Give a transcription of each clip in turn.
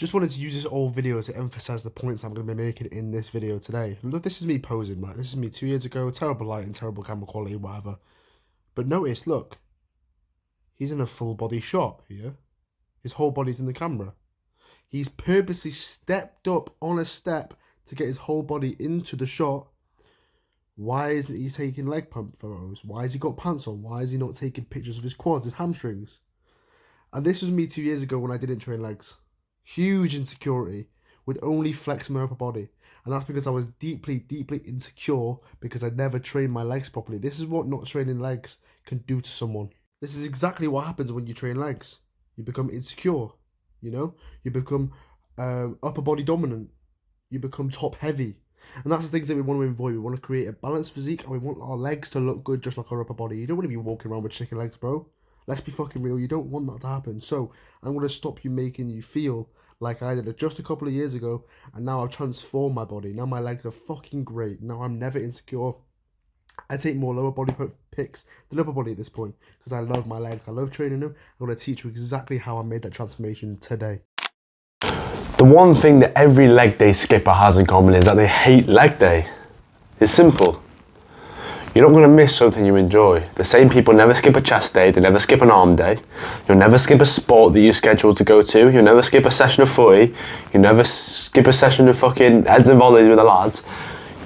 Just wanted to use this old video to emphasize the points I'm going to be making in this video today. Look, this is me posing, right? This is me 2 years ago. Terrible lighting, terrible camera quality, whatever. But notice, look. He's in a full body shot here. His whole body's in the camera. He's purposely stepped up on a step to get his whole body into the shot. Why isn't he taking leg pump photos? Why has he got pants on? Why is he not taking pictures of his quads, his hamstrings? And this was me 2 years ago when I didn't train legs. Huge insecurity, would only flex my upper body. And that's because I was deeply, deeply insecure because I never trained my legs properly. This is what not training legs can do to someone. This is exactly what happens when you train legs. You become insecure, you know? You become upper body dominant. You become top heavy. And that's the things that we want to avoid. We want to create a balanced physique and we want our legs to look good just like our upper body. You don't want to be walking around with chicken legs, bro. Let's be fucking real. You don't want that to happen. So I'm going to stop you making you feel like I did it just a couple of years ago. And now I've transformed my body. Now my legs are fucking great. Now I'm never insecure. I take more lower body pics than upper body at this point. Because I love my legs. I love training them. I'm going to teach you exactly how I made that transformation today. The one thing that every leg day skipper has in common is that they hate leg day. It's simple. You're not going to miss something you enjoy. The same people never skip a chest day, they never skip an arm day. You'll never skip a sport that you're scheduled to go to. You'll never skip a session of footy. You'll never skip a session of fucking heads and volleys with the lads.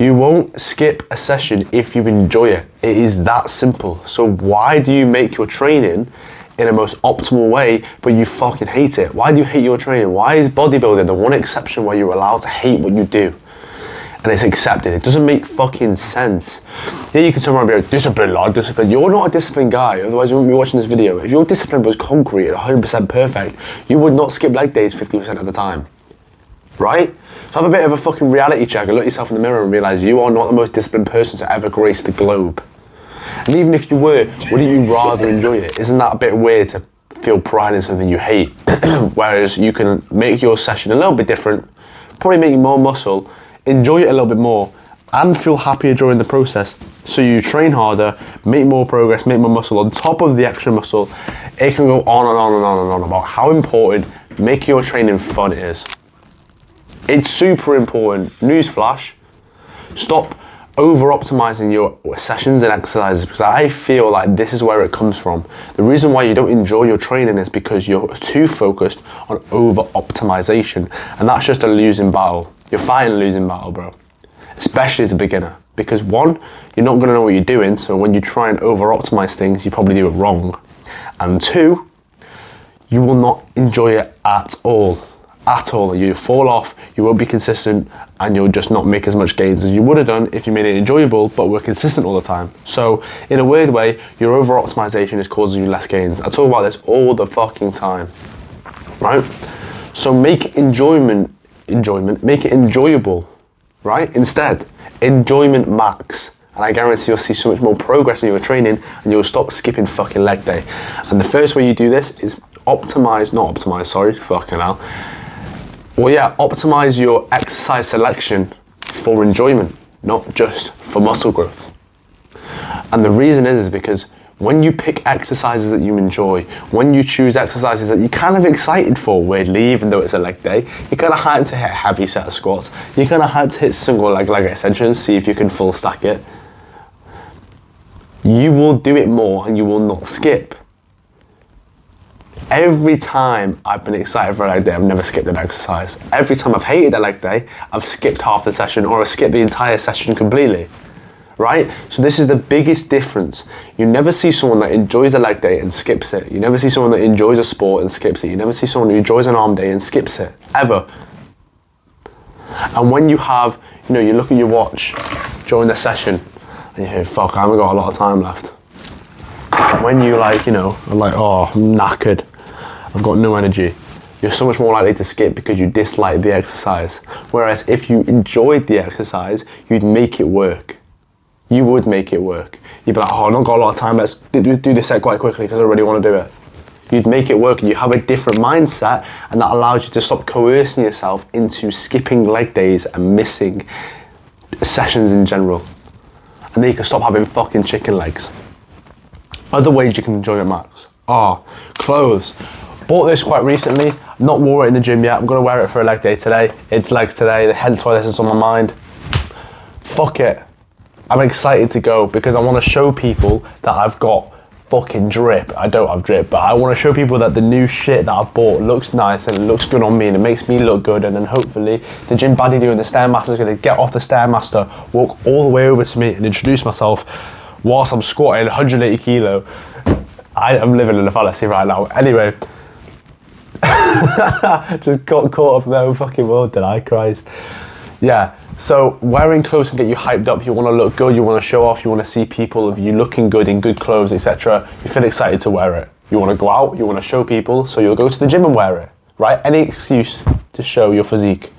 You won't skip a session if you enjoy it. It is that simple. So why do you make your training in a most optimal way, but you fucking hate it? Why do you hate your training? Why is bodybuilding the one exception where you're allowed to hate what you do? And it's accepted. It doesn't make fucking sense. Yeah, you can turn around and be like, discipline, lad, discipline. You're not a disciplined guy, otherwise you wouldn't be watching this video. If your discipline was concrete and 100% perfect, you would not skip leg days 50% of the time. Right? So have a bit of a fucking reality check and look yourself in the mirror and realise you are not the most disciplined person to ever grace the globe. And even if you were, wouldn't you rather enjoy it? Isn't that a bit weird to feel pride in something you hate? Whereas you can make your session a little bit different, probably make you more muscle, enjoy it a little bit more, and feel happier during the process. So you train harder, make more progress, make more muscle on top of the extra muscle. It can go on and on and on and on about how important making your training fun is. It's super important. Newsflash, stop over-optimizing your sessions and exercises, because I feel like this is where it comes from. The reason why you don't enjoy your training is because you're too focused on over-optimization, and that's just a losing battle. You're fighting a losing battle, bro, especially as a beginner, because one, you're not going to know what you're doing, so when you try and over-optimize things, you probably do it wrong, and two, you will not enjoy it at all. You fall off, you won't be consistent, and you'll just not make as much gains as you would have done if you made it enjoyable but were consistent all the time. So in a weird way, your over optimization is causing you less gains. I talk about this all the fucking time, right? So make enjoyment, make it enjoyable, right? Instead, enjoyment max. And I guarantee you'll see so much more progress in your training and you'll stop skipping fucking leg day. And the first way you do this is optimize your exercise selection for enjoyment, not just for muscle growth. And the reason is because when you pick exercises that you enjoy, when you choose exercises that you're kind of excited for, weirdly, even though it's a leg day, you're kind of hyped to hit a heavy set of squats, you're kind of hyped to hit single leg extensions, see if you can full stack it, you will do it more and you will not skip. Every time I've been excited for a leg day, I've never skipped an exercise. Every time I've hated a leg day, I've skipped half the session or I've skipped the entire session completely, right? So this is the biggest difference. You never see someone that enjoys a leg day and skips it. You never see someone that enjoys a sport and skips it. You never see someone who enjoys an arm day and skips it, ever. And when you have, you look at your watch during the session and you hear, fuck, I haven't got a lot of time left. When you are like, oh, I'm knackered, I've got no energy, you're so much more likely to skip because you dislike the exercise. Whereas if you enjoyed the exercise, you'd make it work. You would make it work. You'd be like, oh, I've not got a lot of time, let's do this set quite quickly because I really want to do it. You'd make it work and you have a different mindset, and that allows you to stop coercing yourself into skipping leg days and missing sessions in general. And then you can stop having fucking chicken legs. Other ways you can enjoy it max are clothes. Bought this quite recently. Not wore it in the gym yet. I'm going to wear it for a leg day today. It's legs today, hence why this is on my mind. Fuck it. I'm excited to go because I want to show people that I've got fucking drip. I don't have drip, but I want to show people that the new shit that I've bought looks nice and it looks good on me and it makes me look good, and then hopefully the gym baddie doing the Stairmaster is going to get off the Stairmaster, walk all the way over to me and introduce myself whilst I'm squatting 180 kilo. I am living in a fallacy right now. Anyway, just got caught up in my own fucking world, did I? Christ. Yeah, so wearing clothes can get you hyped up. You want to look good, you want to show off, you want to see people of you looking good in good clothes, etc. You feel excited to wear it. You want to go out, you want to show people, so you'll go to the gym and wear it, right? Any excuse to show your physique,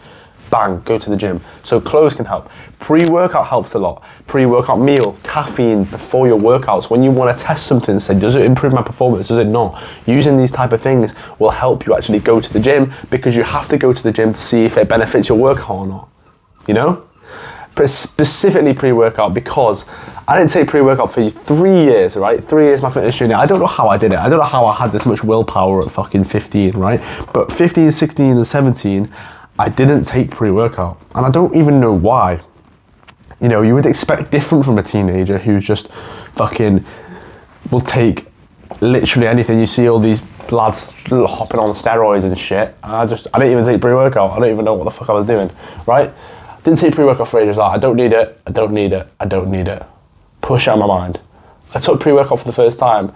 bang, go to the gym. So clothes can help. Pre-workout helps a lot. Pre-workout meal, caffeine before your workouts. When you want to test something, say, does it improve my performance? Does it not? Using these type of things will help you actually go to the gym, because you have to go to the gym to see if it benefits your workout or not. You know? But specifically pre-workout, because I didn't take pre-workout for 3 years, right? 3 years my fitness journey. I don't know how I did it. I don't know how I had this much willpower at fucking 15, right? But 15, 16 and 17, I didn't take pre-workout. And I don't even know why. You know, you would expect different from a teenager who's just fucking will take literally anything. You see all these lads hopping on steroids and shit. And I didn't even take pre-workout. I don't even know what the fuck I was doing, right? Didn't take pre-workout for ages. Like, I don't need it, I don't need it, I don't need it. Push it out of my mind. I took pre-workout for the first time.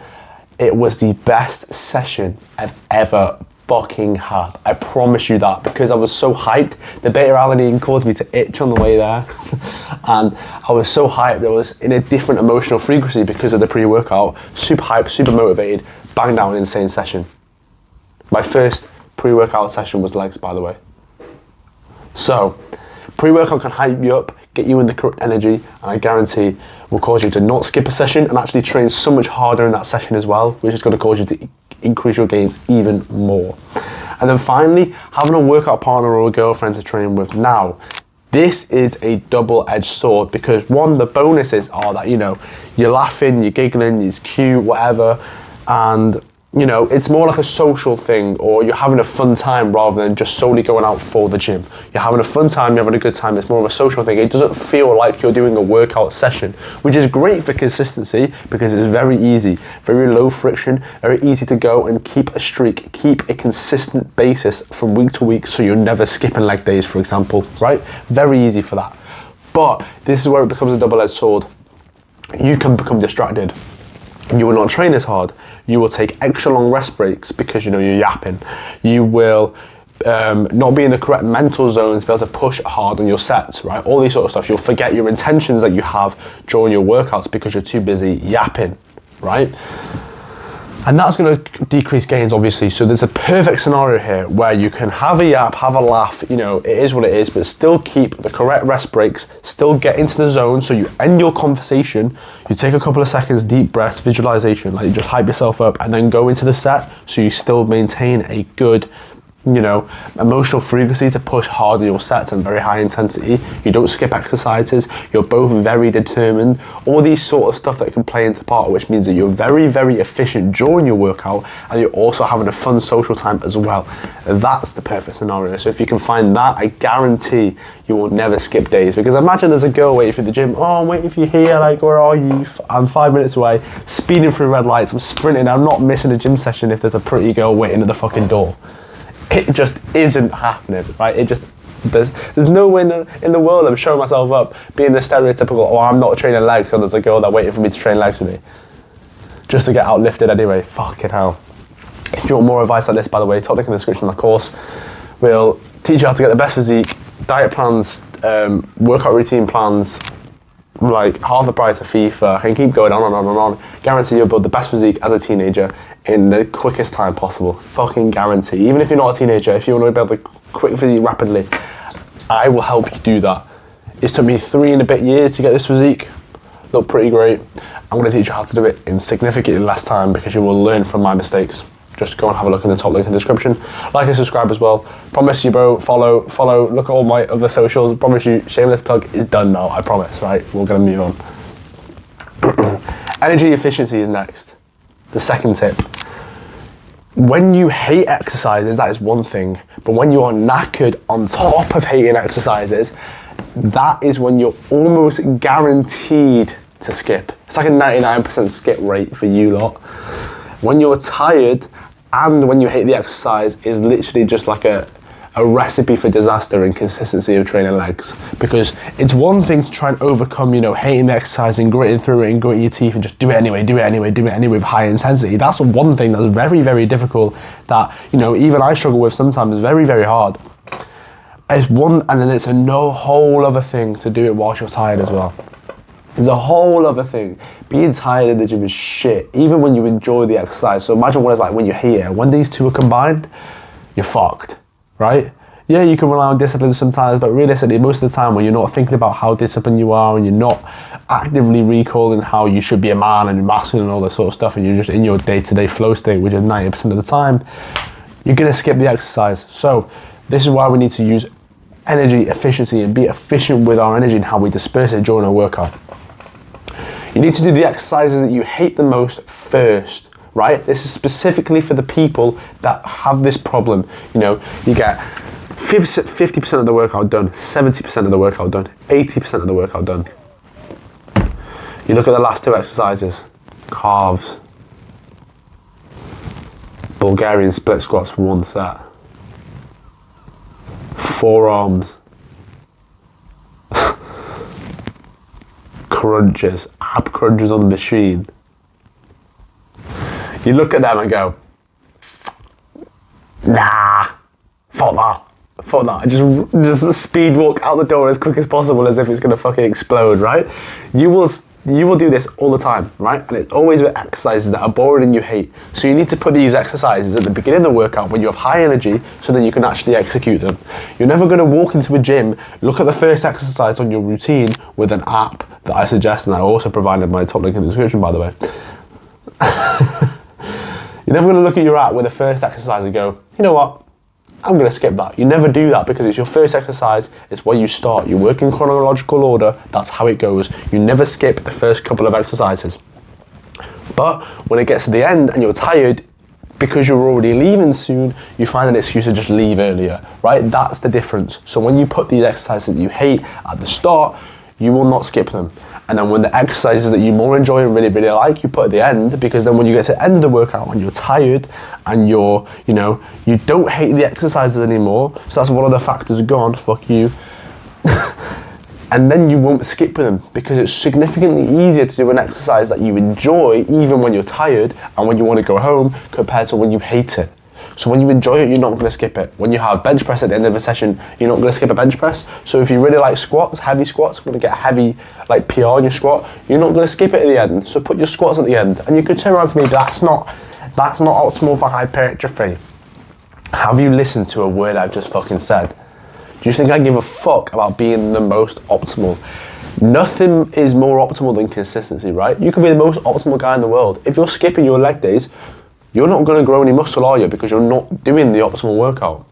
It was the best session I've ever fucking had. I promise you that, because I was so hyped. The beta-alanine caused me to itch on the way there. And I was so hyped. I was in a different emotional frequency because of the pre-workout. Super hyped, super motivated, banged out an insane session. My first pre-workout session was legs, by the way. So, pre-workout can hype you up, get you in the correct energy, and I guarantee will cause you to not skip a session and actually train so much harder in that session as well, which is going to cause you to increase your gains even more. And then finally, having a workout partner or a girlfriend to train with. Now, this is a double-edged sword, because one, the bonuses are that, you know, you're laughing, you're giggling, it's cute, whatever, and you know, it's more like a social thing, or you're having a fun time rather than just solely going out for the gym. You're having a fun time, you're having a good time, it's more of a social thing. It doesn't feel like you're doing a workout session, which is great for consistency because it's very easy, very low friction, very easy to go and keep a streak, keep a consistent basis from week to week, so you're never skipping leg days, for example, right? Very easy for that. But this is where it becomes a double-edged sword. You can become distracted. You will not train as hard. You will take extra long rest breaks because, you know, you're yapping. You will not be in the correct mental zone to be able to push hard on your sets, right? All these sort of stuff. You'll forget your intentions that you have during your workouts because you're too busy yapping, right? And that's going to decrease gains, obviously. So there's a perfect scenario here where you can have a yap, have a laugh, you know, it is what it is, but still keep the correct rest breaks, still get into the zone. So you end your conversation, you take a couple of seconds, deep breaths, visualization, like you just hype yourself up and then go into the set. So you still maintain a good, you know, emotional frequency to push hard in your sets and very high intensity. You don't skip exercises. You're both very determined. All these sort of stuff that can play into part, which means that you're very, very efficient during your workout and you're also having a fun social time as well. That's the perfect scenario. So if you can find that, I guarantee you will never skip days. Because imagine there's a girl waiting for the gym. Oh, I'm waiting for you here. Like, where are you? I'm 5 minutes away, speeding through red lights. I'm sprinting. I'm not missing a gym session if there's a pretty girl waiting at the fucking door. It just isn't happening, right? It just, there's no way in the world I'm showing myself up being the stereotypical, oh, I'm not training legs because there's a girl that waiting for me to train legs with me. Just to get outlifted anyway, fucking hell. If you want more advice like this, by the way, top link in the description of the course. We'll teach you how to get the best physique, diet plans, workout routine plans, like half the price of FIFA. I can keep going on and on and on. Guarantee you'll build the best physique as a teenager in the quickest time possible. Fucking guarantee. Even if you're not a teenager, if you want to build a quick physique rapidly, I will help you do that. It's took me 3 and a bit years to get this physique. Look pretty great. I'm going to teach you how to do it in significantly less time because you will learn from my mistakes. Just go and have a look in the top link in the description. Like and subscribe as well. Promise you, bro. Follow. Look at all my other socials. Promise you, shameless plug is done now. I promise, right? We're going to move on. Energy efficiency is next. The second tip. when you hate exercises, that is one thing. But when you are knackered on top of hating exercises, that is when you're almost guaranteed to skip. It's like a 99% skip rate for you lot. When you're tired and when you hate the exercise is literally just like a recipe for disaster and consistency of training legs. Because it's one thing to try and overcome, hating the exercise and gritting through it and gritting your teeth and just do it anyway with high intensity. That's one thing that's very, very difficult that, even I struggle with sometimes. It's very, very hard. It's one, and then it's a whole other thing to do it whilst you're tired as well. There's a whole other thing. Being tired in the gym is shit, even when you enjoy the exercise. So imagine what it's like when you hate it. When these two are combined, you're fucked. Right? Yeah, you can rely on discipline sometimes, but realistically, most of the time when you're not thinking about how disciplined you are and you're not actively recalling how you should be a man and masculine and all this sort of stuff, and you're just in your day-to-day flow state, which is 90% of the time, you're going to skip the exercise. So this is why we need to use energy efficiency and be efficient with our energy and how we disperse it during our workout. You need to do the exercises that you hate the most first. Right? This is specifically for the people that have this problem. You get 50% of the workout done, 70% of the workout done, 80% of the workout done. You look at the last two exercises, calves, Bulgarian split squats for one set, forearms, crunches, ab crunches on the machine. You look at them and go, nah, fuck that. Just speed walk out the door as quick as possible as if it's gonna fucking explode, right? You will do this all the time, right? And it's always with exercises that are boring and you hate. So you need to put these exercises at the beginning of the workout when you have high energy so that you can actually execute them. You're never gonna walk into a gym, look at the first exercise on your routine with an app that I suggest, and I also provided my top link in the description, by the way. You're never going to look at your app with the first exercise and go, you know what, I'm going to skip that. You never do that because it's your first exercise, it's where you start. You work in chronological order, that's how it goes. You never skip the first couple of exercises. But when it gets to the end and you're tired, because you're already leaving soon, you find an excuse to just leave earlier, right? That's the difference. So when you put these exercises that you hate at the start, you will not skip them. And then when the exercises that you more enjoy and really, really like, you put at the end, because then when you get to the end of the workout and you're tired and you don't hate the exercises anymore, so that's one of the factors gone, fuck you. And then you won't skip them because it's significantly easier to do an exercise that you enjoy even when you're tired and when you want to go home compared to when you hate it. So when you enjoy it, you're not going to skip it. When you have bench press at the end of a session, you're not going to skip a bench press. So if you really like squats, heavy squats, going to get a heavy PR in your squat, you're not going to skip it at the end. So put your squats at the end. And you could turn around to me, that's not optimal for hypertrophy. Have you listened to a word I've just fucking said? Do you think I give a fuck about being the most optimal? Nothing is more optimal than consistency, right? You can be the most optimal guy in the world. If you're skipping your leg days, you're not going to grow any muscle, are you? Because you're not doing the optimal workout.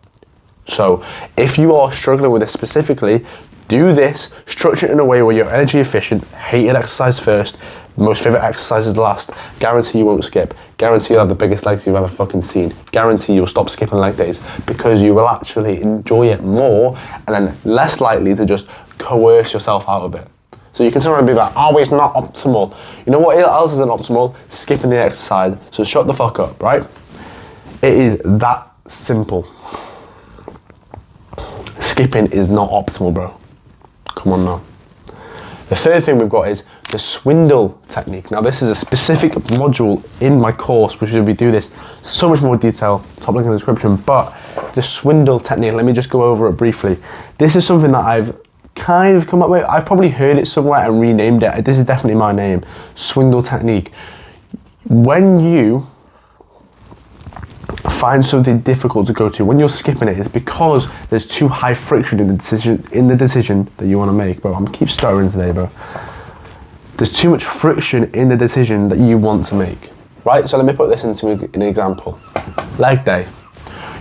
So if you are struggling with this specifically, do this, structure it in a way where you're energy efficient, hated exercise first, most favorite exercises last, guarantee you won't skip, guarantee you'll have the biggest legs you've ever fucking seen, guarantee you'll stop skipping leg days because you will actually enjoy it more and then less likely to just coerce yourself out of it. So you can turn around and be like, oh, it's not optimal. You know what else isn't optimal? Skipping the exercise. So shut the fuck up, right? It is that simple. Skipping is not optimal, bro. Come on now. The third thing we've got is the swindle technique. Now this is a specific module in my course, which we do this so much more detail, top link in the description, but the swindle technique, let me just go over it briefly. This is something that I've kind of come up with. I've probably heard it somewhere and renamed it. This is definitely my name. Swindle technique. When you find something difficult to go to, when you're skipping it, it's because there's too high friction in the decision that you want to make. Bro, I'm keep stuttering today, bro. There's too much friction in the decision that you want to make. Right? So let me put this into an example. Leg day.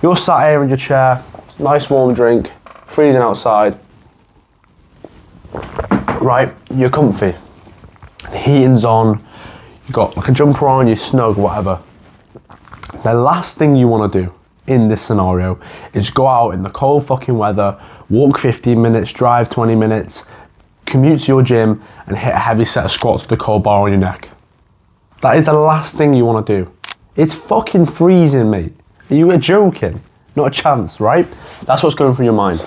You're sat here in your chair, nice warm drink, freezing outside. Right, you're comfy, the heating's on, you've got like a jumper on, you're snug, whatever. The last thing you want to do in this scenario is go out in the cold fucking weather, walk 15 minutes, drive 20 minutes, commute to your gym and hit a heavy set of squats with a cold bar on your neck. That is the last thing you want to do. It's fucking freezing, mate. Are you joking? Not a chance, right? That's what's going through your mind.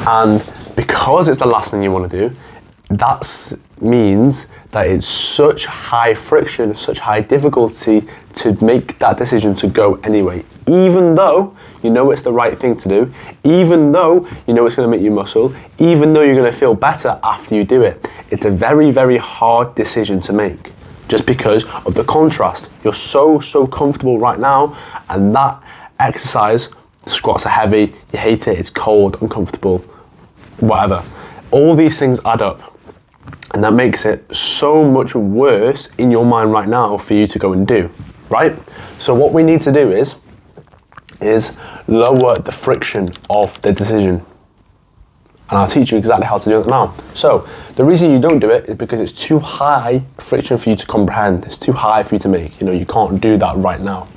And because it's the last thing you want to do, that means that it's such high friction, such high difficulty to make that decision to go anyway. Even though you know it's the right thing to do, even though you know it's going to make you muscle, even though you're going to feel better after you do it. It's a very, very hard decision to make just because of the contrast. You're so comfortable right now, and that exercise, squats are heavy, you hate it, it's cold, uncomfortable, whatever. All these things add up. And that makes it so much worse in your mind right now for you to go and do, right? So what we need to do is lower the friction of the decision. And I'll teach you exactly how to do it now. So the reason you don't do it is because it's too high friction for you to comprehend. It's too high for you to make. You know, you can't do that right now.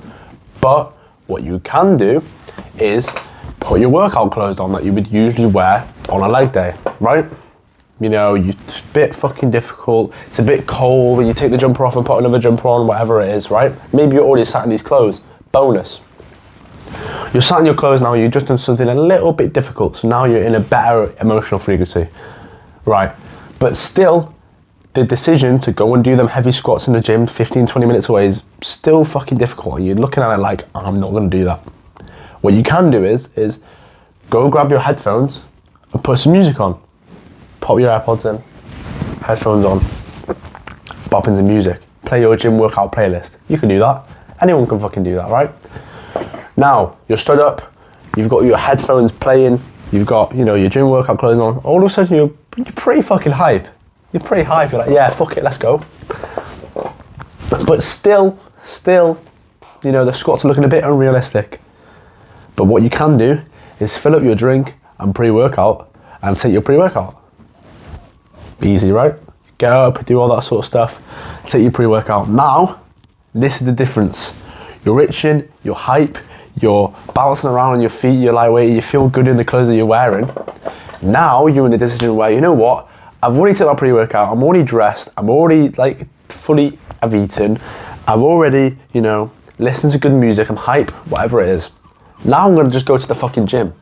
But what you can do is put your workout clothes on that you would usually wear on a leg day, right? You know, it's a bit fucking difficult, it's a bit cold, and you take the jumper off and put another jumper on, whatever it is, right? Maybe you're already sat in these clothes. Bonus. You're sat in your clothes now, you've just done something a little bit difficult, so now you're in a better emotional frequency, right? But still, the decision to go and do them heavy squats in the gym 15, 20 minutes away is still fucking difficult, and you're looking at it like, I'm not gonna do that. What you can do is go grab your headphones and put some music on. Pop your AirPods in, headphones on, bop into music, play your gym workout playlist. You can do that. Anyone can fucking do that, right? Now, you're stood up, you've got your headphones playing, you've got, you know, your gym workout clothes on. All of a sudden, you're pretty fucking hype. You're pretty hype. You're like, yeah, fuck it, let's go. But still, you know, the squats are looking a bit unrealistic. But what you can do is fill up your drink and pre-workout and take your pre-workout. Easy, right? Get up, do all that sort of stuff, take your pre-workout. Now, this is the difference. You're itching, you're hype, you're bouncing around on your feet, you're lightweight, you feel good in the clothes that you're wearing. Now you're in a decision where, you know what, I've already taken my pre-workout, I'm already dressed, I'm already like fully, I've eaten, I've already, you know, listened to good music, I'm hype, whatever it is. Now I'm gonna just go to the fucking gym.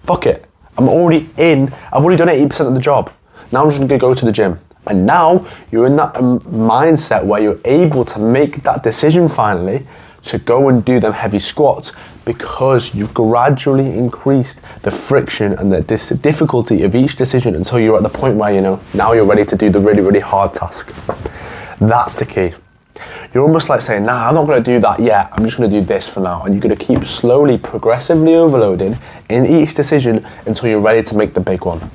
Fuck it. I'm already in, I've already done 80% of the job. Now I'm just gonna go to the gym. And now you're in that mindset where you're able to make that decision finally to go and do them heavy squats because you've gradually increased the friction and the difficulty of each decision until you're at the point where, you know, now you're ready to do the really, really hard task. That's the key. You're almost like saying, nah, I'm not gonna do that yet, I'm just gonna do this for now. And you're gonna keep slowly, progressively overloading in each decision until you're ready to make the big one.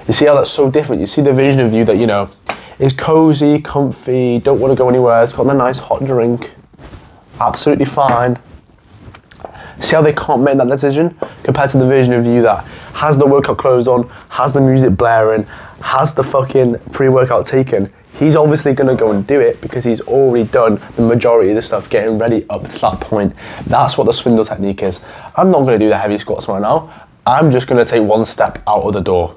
You see how that's so different? You see the vision of you that, you know, is cozy, comfy, don't want to go anywhere, it's got a nice hot drink, absolutely fine. See how they can't make that decision compared to the vision of you that has the workout clothes on, has the music blaring, has the fucking pre-workout taken. He's obviously going to go and do it because he's already done the majority of the stuff getting ready up to that point. That's what the swindle technique is. I'm not going to do the heavy squats right now. I'm just going to take one step out of the door.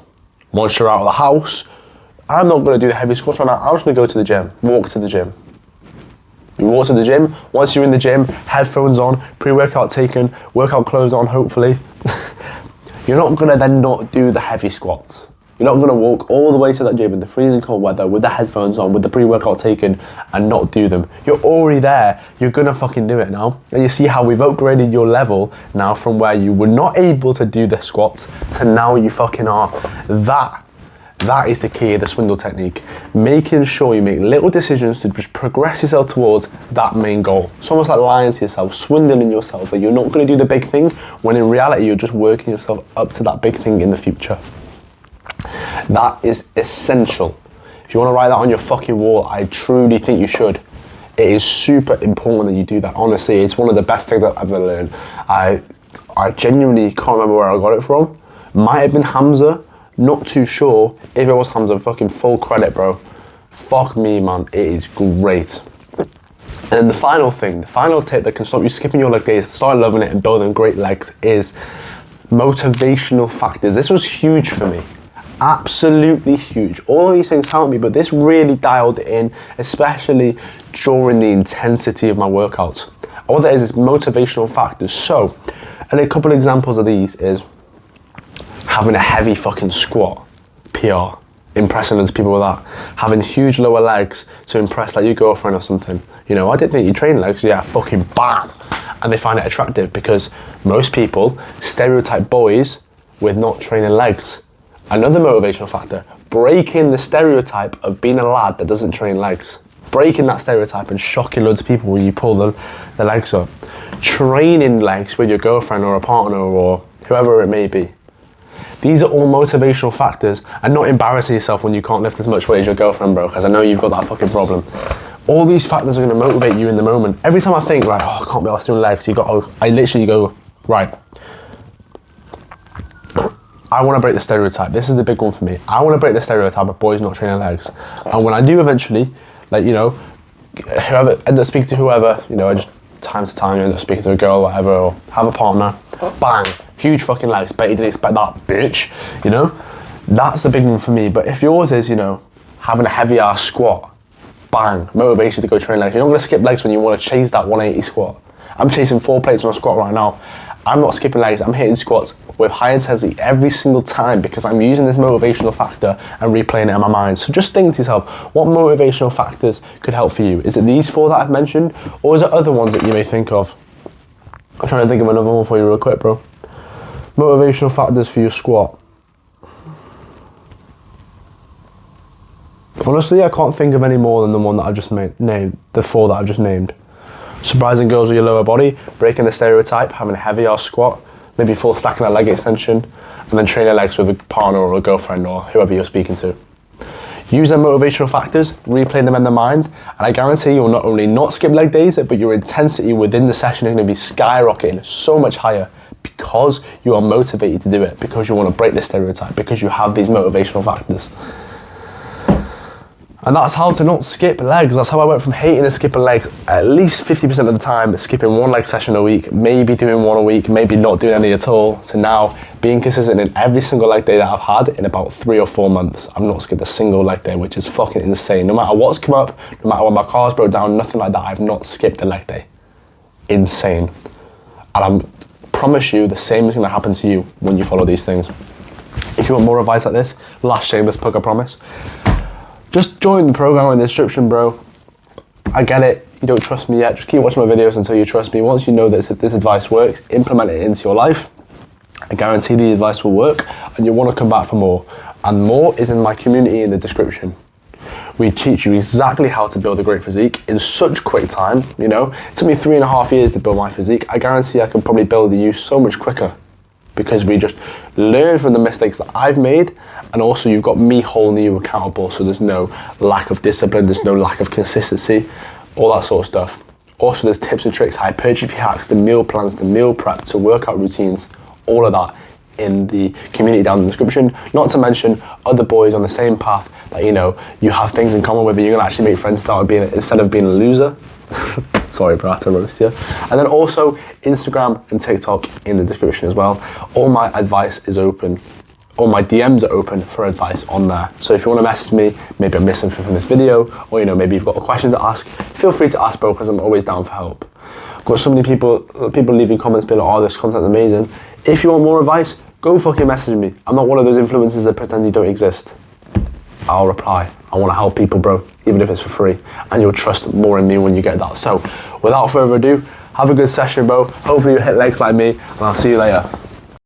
Once you're out of the house, I'm not going to do the heavy squats right now. I'm just going to go to the gym, walk to the gym. You walk to the gym. Once you're in the gym, headphones on, pre-workout taken, workout clothes on, hopefully. You're not going to then not do the heavy squats. You're not going to walk all the way to that gym in the freezing cold weather with the headphones on, with the pre-workout taken, and not do them. You're already there. You're going to fucking do it now. And you see how we've upgraded your level now from where you were not able to do the squats to now you fucking are. That is the key of the swindle technique. Making sure you make little decisions to just progress yourself towards that main goal. It's almost like lying to yourself, swindling yourself that you're not going to do the big thing, when in reality you're just working yourself up to that big thing in the future. That is essential. If you want to write that on your fucking wall, I truly think you should. It is super important that you do that. Honestly, it's one of the best things I've ever learned. I genuinely can't remember where I got it from. Might have been Hamza. Not too sure. If it was Hamza, fucking full credit, bro. Fuck me, man. It is great. And then the final thing, the final tip that can stop you skipping your leg days, start loving it and building great legs is motivational factors. This was huge for me. Absolutely huge. All of these things helped me, but this really dialed it in, especially during the intensity of my workouts. And what that is motivational factors. So, and a couple of examples of these is having a heavy fucking squat, PR, impressing other people with that. Having huge lower legs to impress like your girlfriend or something. You know, I didn't think you train legs, yeah, fucking bam. And they find it attractive because most people stereotype boys with not training legs. Another motivational factor, breaking the stereotype of being a lad that doesn't train legs. Breaking that stereotype and shocking loads of people when you pull the legs up. Training legs with your girlfriend or a partner or whoever it may be. These are all motivational factors, and not embarrassing yourself when you can't lift as much weight as your girlfriend, bro, because I know you've got that fucking problem. All these factors are going to motivate you in the moment. Every time I think, right, I can't be asked doing legs, I literally go, right, I want to break the stereotype. This is the big one for me. I want to break the stereotype of boys not training legs. And when I do eventually, like, you know, whoever, end up speaking to whoever, you know, I just time to time, you end up speaking to a girl or whatever, or have a partner, bang, huge fucking legs. Bet you didn't expect that, bitch, you know? That's the big one for me. But if yours is, you know, having a heavy ass squat, bang, motivation to go train legs. You're not going to skip legs when you want to chase that 180 squat. I'm chasing 4 plates on a squat right now. I'm not skipping legs, I'm hitting squats with high intensity every single time because I'm using this motivational factor and replaying it in my mind. So just think to yourself, what motivational factors could help for you? Is it these 4 that I've mentioned, or is it other ones that you may think of? I'm trying to think of another one for you real quick, bro. Motivational factors for your squat. Honestly, I can't think of any more than the one that I just named, the 4 that I've just named. Surprising girls with your lower body, breaking the stereotype, having a heavy ass squat, maybe full stacking a leg extension, and then training legs with a partner or a girlfriend or whoever you're speaking to. Use them motivational factors, replay them in the mind, and I guarantee you'll not only not skip leg days, but your intensity within the session is going to be skyrocketing so much higher because you are motivated to do it, because you want to break the stereotype, because you have these motivational factors. And that's how to not skip legs. That's how I went from hating and skipping legs at least 50% of the time, skipping 1 leg session a week, maybe doing 1 a week, maybe not doing any at all, to now being consistent in every single leg day that I've had in about 3 or 4 months. I've not skipped a single leg day, which is fucking insane. No matter what's come up, no matter when my car's broke down, nothing like that, I've not skipped a leg day. Insane. And I promise you the same is going to happen to you when you follow these things. If you want more advice like this, last shameless plug, I promise. Just join the program in the description, bro. I get it, you don't trust me yet. Just keep watching my videos until you trust me. Once you know that this advice works, implement it into your life. I guarantee the advice will work and you'll want to come back for more. And more is in my community in the description. We teach you exactly how to build a great physique in such quick time, you know. It took me 3.5 years to build my physique. I guarantee I can probably build you so much quicker because we just learn from the mistakes that I've made, and also you've got me holding you accountable, so there's no lack of discipline, there's no lack of consistency, all that sort of stuff. Also there's tips and tricks, hypertrophy hacks, the meal plans, the meal prep, to workout routines, all of that in the community down in the description. Not to mention other boys on the same path that, you know, you have things in common with, and you can actually make friends instead of being a loser. Sorry, bro, I had to roast you. And then also Instagram and TikTok in the description as well. All my advice is open. All my DMs are open for advice on there. So if you want to message me, maybe I'm missing something from this video, or, you know, maybe you've got a question to ask, feel free to ask, bro, because I'm always down for help. I've got so many people leaving comments being like, oh, this content's amazing. If you want more advice, go fucking message me. I'm not one of those influencers that pretend you don't exist. I'll reply. I want to help people, bro, even if it's for free. And you'll trust more in me when you get that. So without further ado, have a good session, bro. Hopefully you hit legs like me, and I'll see you later.